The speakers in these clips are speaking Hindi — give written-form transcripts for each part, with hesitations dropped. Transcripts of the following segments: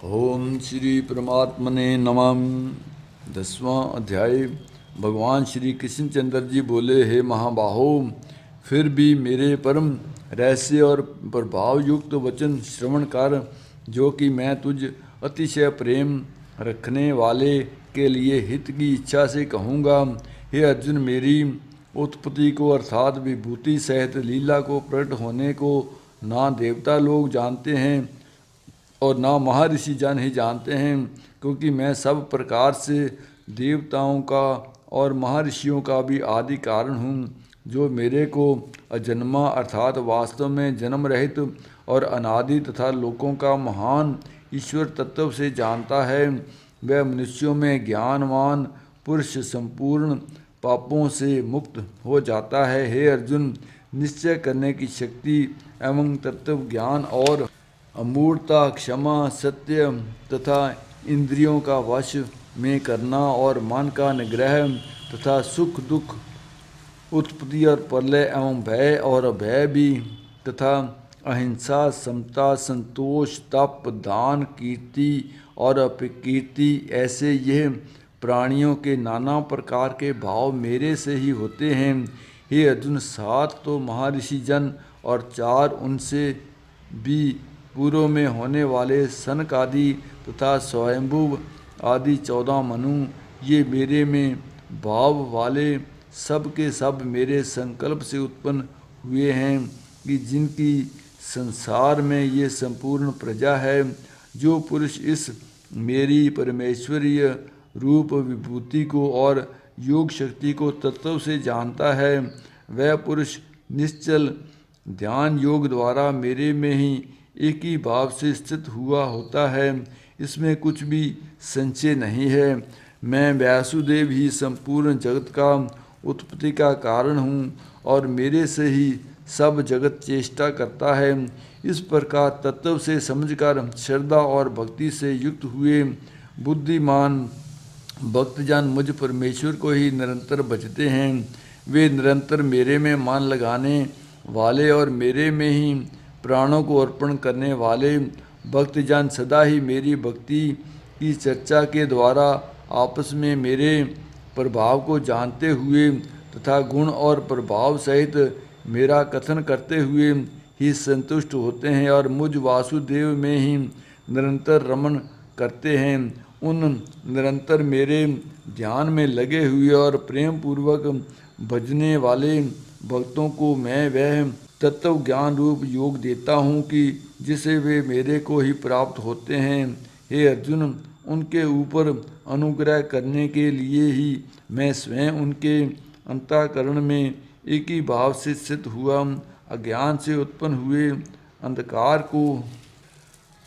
ओम श्री परमात्मने नमः। 10वां अध्याय। भगवान श्री कृष्णचंद्र जी बोले, हे महाबाहो, फिर भी मेरे परम रहस्य और प्रभाव युक्त वचन श्रवण कर, जो कि मैं तुझ अतिशय प्रेम रखने वाले के लिए हित की इच्छा से कहूँगा। हे अर्जुन, मेरी उत्पत्ति को अर्थात विभूति सहित लीला को प्रकट होने को ना देवता लोग जानते हैं और ना महर्षि जन ही जानते हैं, क्योंकि मैं सब प्रकार से देवताओं का और महर्षियों का भी आदि कारण हूँ। जो मेरे को अजन्मा अर्थात वास्तव में जन्म रहित और अनादि तथा लोकों का महान ईश्वर तत्व से जानता है, वह मनुष्यों में ज्ञानवान पुरुष संपूर्ण पापों से मुक्त हो जाता है। हे अर्जुन, निश्चय करने की शक्ति एवं तत्व ज्ञान और अमूर्तता, क्षमा, सत्य तथा इंद्रियों का वश में करना और मन का निग्रह तथा सुख दुख, उत्पत्ति और प्रलय एवं भय और अभय भी, तथा अहिंसा, समता, संतोष, तप, दान, कीर्ति और अपकीर्ति, ऐसे यह प्राणियों के नाना प्रकार के भाव मेरे से ही होते हैं। हे अर्जुन, 7 तो महर्षि जन और 4 उनसे भी पूर्व में होने वाले सनक आदि तथा स्वयंभुव आदि 14 मनु, ये मेरे में भाव वाले सब के सब मेरे संकल्प से उत्पन्न हुए हैं, कि जिनकी संसार में ये संपूर्ण प्रजा है। जो पुरुष इस मेरी परमेश्वरीय रूप विभूति को और योग शक्ति को तत्व से जानता है, वह पुरुष निश्चल ध्यान योग द्वारा मेरे में ही एक ही भाव से स्थित हुआ होता है। इसमें कुछ भी संशय नहीं है। मैं वासुदेव ही संपूर्ण जगत का उत्पत्ति का कारण हूँ और मेरे से ही सब जगत चेष्टा करता है। इस प्रकार तत्व से समझकर श्रद्धा और भक्ति से युक्त हुए बुद्धिमान भक्तजन मुझ परमेश्वर को ही निरंतर भजते हैं। वे निरंतर मेरे में मन लगाने वाले और मेरे में ही प्राणों को अर्पण करने वाले भक्तजन सदा ही मेरी भक्ति की चर्चा के द्वारा आपस में मेरे प्रभाव को जानते हुए तथा गुण और प्रभाव सहित मेरा कथन करते हुए ही संतुष्ट होते हैं और मुझ वासुदेव में ही निरंतर रमण करते हैं। उन निरंतर मेरे ध्यान में लगे हुए और प्रेम पूर्वक भजने वाले भक्तों को मैं वह तत्व ज्ञान रूप योग देता हूँ कि जिसे वे मेरे को ही प्राप्त होते हैं। हे अर्जुन, उनके ऊपर अनुग्रह करने के लिए ही मैं स्वयं उनके अंतःकरण में एक ही भाव से स्थित हुआ अज्ञान से उत्पन्न हुए अंधकार को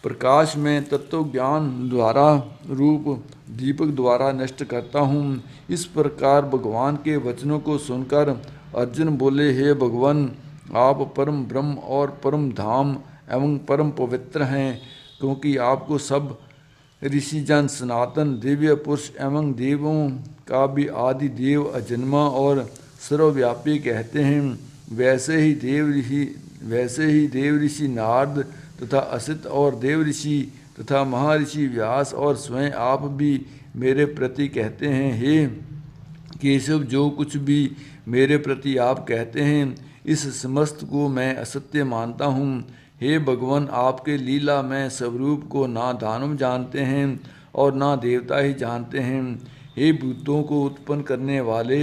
प्रकाश में तत्व ज्ञान द्वारा रूप दीपक द्वारा नष्ट करता हूँ। इस प्रकार भगवान के वचनों को सुनकर अर्जुन बोले, हे भगवान, आप परम ब्रह्म और परम धाम एवं परम पवित्र हैं, क्योंकि आपको सब ऋषिजन सनातन दिव्य पुरुष एवं देवों का भी आदि देव अजन्मा और सर्वव्यापी कहते हैं। वैसे ही देव ऋषि नारद तथा असित और देव ऋषि तथा महर्षि व्यास और स्वयं आप भी मेरे प्रति कहते हैं। हे केशव, जो कुछ भी मेरे प्रति आप कहते हैं, इस समस्त को मैं असत्य मानता हूँ। हे भगवान, आपके लीला में स्वरूप को ना दानव जानते हैं और ना देवता ही जानते हैं। हे भूतों को उत्पन्न करने वाले,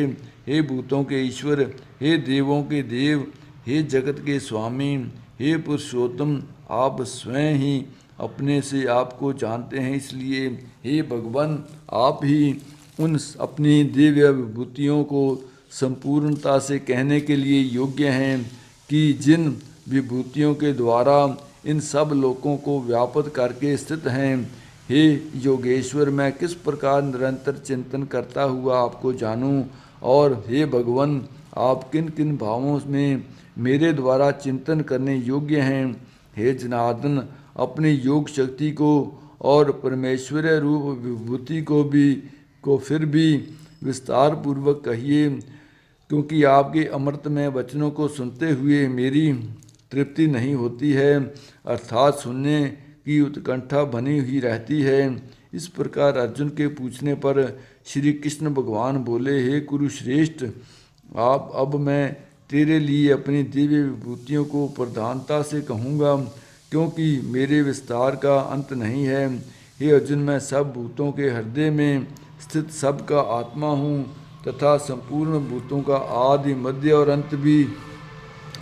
हे भूतों के ईश्वर, हे देवों के देव, हे जगत के स्वामी, हे पुरुषोत्तम, आप स्वयं ही अपने से आपको जानते हैं। इसलिए हे भगवान, आप ही उन अपनी दिव्य विभूतियों को संपूर्णता से कहने के लिए योग्य हैं, कि जिन विभूतियों के द्वारा इन सब लोकों को व्याप्त करके स्थित हैं। हे योगेश्वर, मैं किस प्रकार निरंतर चिंतन करता हुआ आपको जानूं, और हे भगवान, आप किन किन भावों में मेरे द्वारा चिंतन करने योग्य हैं। हे जनार्दन, अपनी योग शक्ति को और परमेश्वरीय रूप विभूति को फिर भी विस्तार पूर्वक कहिए, क्योंकि आपके अमृतमय वचनों को सुनते हुए मेरी तृप्ति नहीं होती है। अर्थात सुनने की उत्कंठा बनी हुई रहती है। इस प्रकार अर्जुन के पूछने पर श्री कृष्ण भगवान बोले, हे कुरुश्रेष्ठ, आप अब मैं तेरे लिए अपनी दिव्य विभूतियों को प्रधानता से कहूँगा, क्योंकि मेरे विस्तार का अंत नहीं है। हे अर्जुन, मैं सब भूतों के हृदय में स्थित सबका आत्मा हूँ तथा संपूर्ण भूतों का आदि मध्य और अंत भी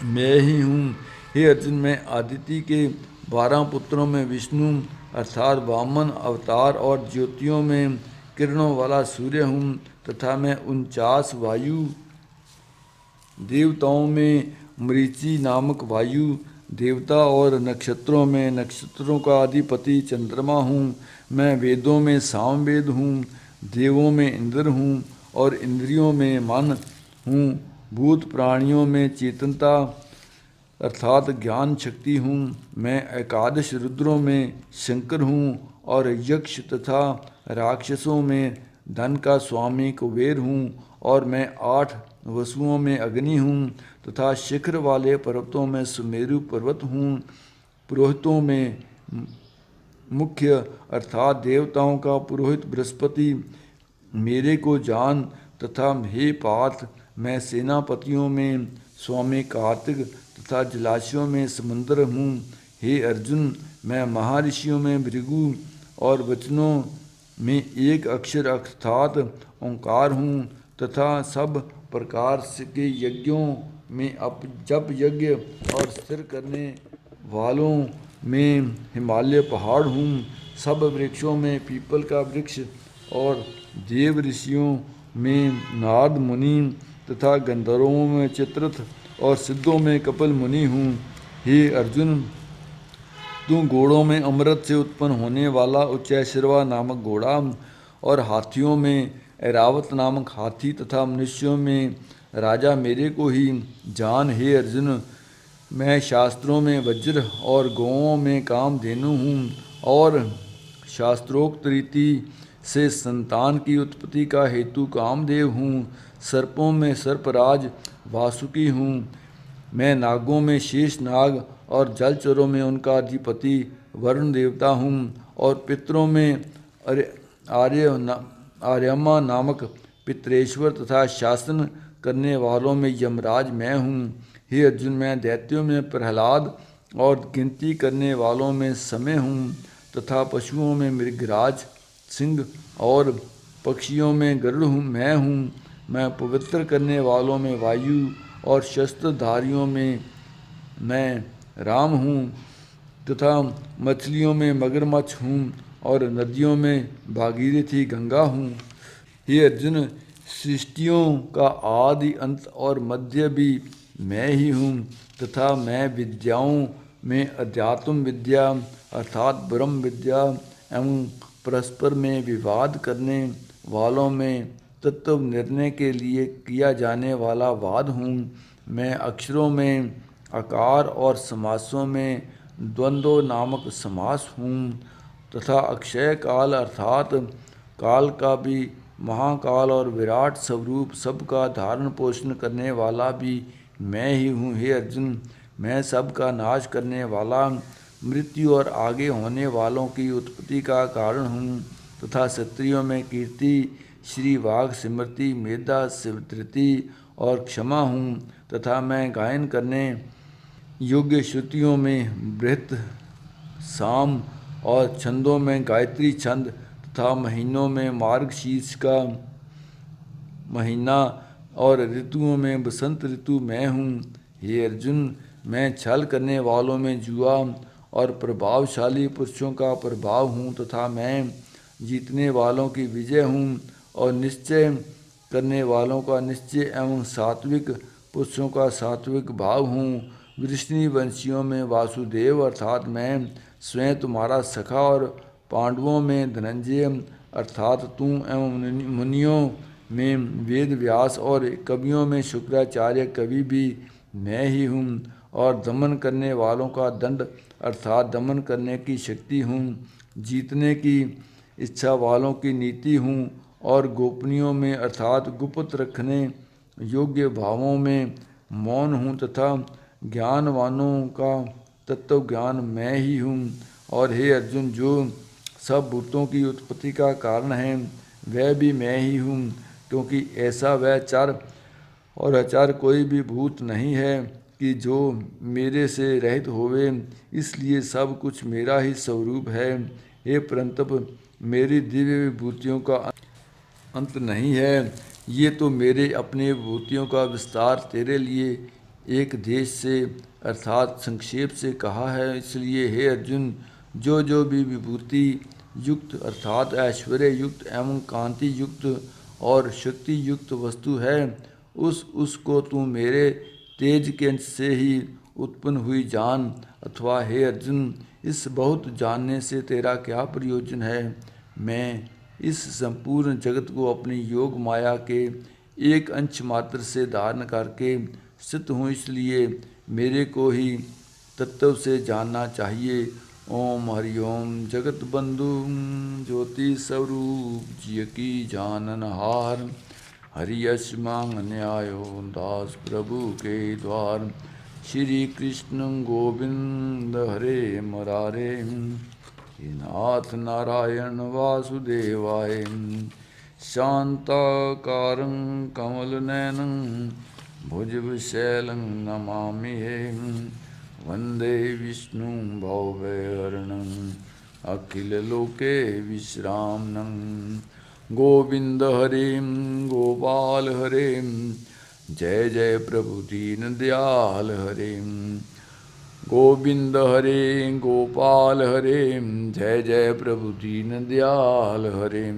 मैं ही हूँ। हे अर्जुन, मैं आदिति के 12 पुत्रों में विष्णु अर्थात वामन अवतार और ज्योतियों में किरणों वाला सूर्य हूँ तथा मैं 49 वायु देवताओं में मरीचि नामक वायु देवता और नक्षत्रों में नक्षत्रों का अधिपति चंद्रमा हूँ। मैं वेदों में सामवेद हूँ, देवों में इंद्र हूँ और इंद्रियों में मन हूँ। भूत प्राणियों में चेतनता अर्थात ज्ञान शक्ति हूँ। मैं एकादश रुद्रों में शंकर हूँ और यक्ष तथा राक्षसों में धन का स्वामी कुबेर हूँ। और मैं 8 वसुओं में अग्नि हूँ तथा शिखर वाले पर्वतों में सुमेरु पर्वत हूँ। पुरोहितों में मुख्य अर्थात देवताओं का पुरोहित बृहस्पति मेरे को जान तथा हे पार्थ, मैं सेनापतियों में स्वामी कार्तिक तथा जलाशयों में समुद्र हूँ। हे अर्जुन, मैं महर्षियों में भृगु और वचनों में एक अक्षर अर्थात ओंकार हूँ तथा सब प्रकार के यज्ञों में जप यज्ञ और स्थिर करने वालों में हिमालय पहाड़ हूँ। सब वृक्षों में पीपल का वृक्ष और देव ऋषियों में नारद मुनि तथा गंधर्वों में चित्ररथ और सिद्धों में कपिल मुनि हूँ। हे अर्जुन, तू घोड़ों में अमृत से उत्पन्न होने वाला उच्चैश्रवा नामक घोड़ा और हाथियों में ऐरावत नामक हाथी तथा मनुष्यों में राजा मेरे को ही जान। हे अर्जुन, मैं शास्त्रों में वज्र और गौओं में कामधेनु हूँ और शास्त्रोक्त रीति से संतान की उत्पत्ति का हेतु कामदेव हूँ। सर्पों में सर्पराज वासुकी हूँ। मैं नागों में शेष नाग और जलचरों में उनका अधिपति वरुण देवता हूँ और पितरों में आर्यमा नामक पितरेश्वर तथा शासन करने वालों में यमराज मैं हूँ। हे अर्जुन, मैं दैत्यों में प्रहलाद और गिनती करने वालों में समय हूँ तथा पशुओं में मृगराज सिंह और पक्षियों में गरुड़ हूँ मैं हूँ। मैं पवित्र करने वालों में वायु और शस्त्रधारियों में मैं राम हूँ तथा मछलियों में मगरमच्छ हूँ और नदियों में भागीरथी गंगा हूँ। हे अर्जुन, सृष्टियों का आदि अंत और मध्य भी मैं ही हूँ तथा मैं विद्याओं में अध्यात्म विद्या अर्थात ब्रह्म विद्या एवं परस्पर में विवाद करने वालों में तत्व निर्णय के लिए किया जाने वाला वाद हूँ। मैं अक्षरों में आकार और समासों में द्वंद्व नामक समास हूँ तथा अक्षय काल अर्थात काल का भी महाकाल और विराट स्वरूप सबका धारण पोषण करने वाला भी मैं ही हूँ। हे अर्जुन, मैं सबका नाश करने वाला मृत्यु और आगे होने वालों की उत्पत्ति का कारण हूँ तथा क्षत्रियों में कीर्ति श्री वाघ स्मृति मेधा धृति और क्षमा हूँ तथा मैं गायन करने योग्य श्रुतियों में बृहत साम और छंदों में गायत्री छंद तथा महीनों में मार्गशीर्ष का महीना और ऋतुओं में बसंत ऋतु मैं हूँ। हे अर्जुन, मैं छल करने वालों में जुआ और प्रभावशाली पुरुषों का प्रभाव हूँ तथा मैं जीतने वालों की विजय हूँ और निश्चय करने वालों का निश्चय एवं सात्विक पुरुषों का सात्विक भाव हूँ। वृष्णिवंशियों में वासुदेव अर्थात मैं स्वयं तुम्हारा सखा और पांडवों में धनंजय अर्थात तू एवं मुनियों में वेद व्यास और कवियों में शुक्राचार्य कवि भी मैं ही हूँ और दमन करने वालों का दंड अर्थात दमन करने की शक्ति हूँ। जीतने की इच्छा वालों की नीति हूँ और गोपनीयों में अर्थात गुप्त रखने योग्य भावों में मौन हूँ तथा ज्ञानवानों का तत्व ज्ञान मैं ही हूँ और हे अर्जुन, जो सब भूतों की उत्पत्ति का कारण है वह भी मैं ही हूँ, क्योंकि ऐसा वह चर और अचार कोई भी भूत नहीं है कि जो मेरे से रहित होवे, इसलिए सब कुछ मेरा ही स्वरूप है। हे परंतप, मेरी दिव्य विभूतियों का अंत नहीं है। ये तो मेरे अपने विभूतियों का विस्तार तेरे लिए एक देश से अर्थात संक्षेप से कहा है। इसलिए हे अर्जुन, जो जो भी विभूति युक्त अर्थात ऐश्वर्य युक्त एवं कांति युक्त और शक्ति युक्त वस्तु है, उसको तू मेरे तेज के अंश से ही उत्पन्न हुई जान। अथवा हे अर्जुन, इस बहुत जानने से तेरा क्या प्रयोजन है? मैं इस संपूर्ण जगत को अपनी योग माया के एक अंश मात्र से धारण करके स्थित हूँ, इसलिए मेरे को ही तत्व से जानना चाहिए। ओम हरि ओम। जगत बंधु ज्योति स्वरूप जिय की जाननहार, हरि यश मांग न्यायो दास प्रभु के द्वार। श्री कृष्ण गोविंद हरे मुरारे, नाथ नारायण वासुदेवाय। शांताकारं कमलनयनं भुजगशैलं नमामि वन्दे विष्णुं भवभयहरणं अखिललोके विश्रामणं। गोविंद हरिं गोपाल हरिं, जय जय प्रभु दीन दयाल हरिं। गोविंद हरे गोपाल हरे, जय जय प्रभु दीन दयाल हरे।